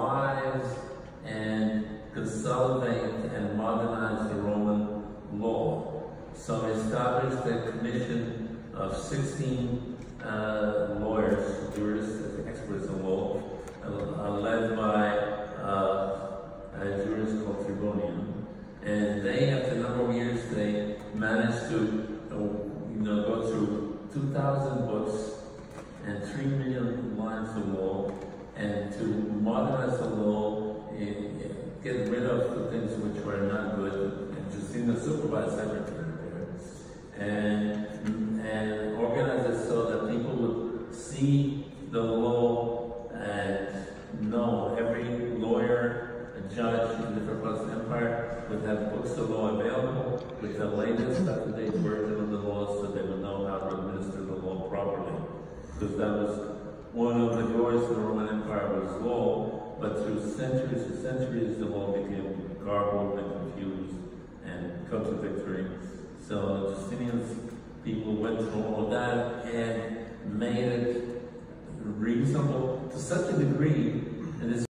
revise and consolidate and modernize the Roman law. So he established a commission of 16 lawyers, jurists, experts in law, led by a jurist called Tribonian. And they, after a number of years, they managed to go through 2,000 books and 3 million lines of law, and to modernize the law, get rid of the things which were not good, and Justinian supervised everything there, and organize it so that people would see the law and know every lawyer, a judge in different parts of the empire would have books of law available with the latest up-to-date version of the law, so they would know how to administer the law properly. Because that was one of the glories of the Roman Empire was law, but through centuries and centuries the law became garbled and confused and contradictory. So Justinian's people went through all that and made it reasonable to such a degree, and this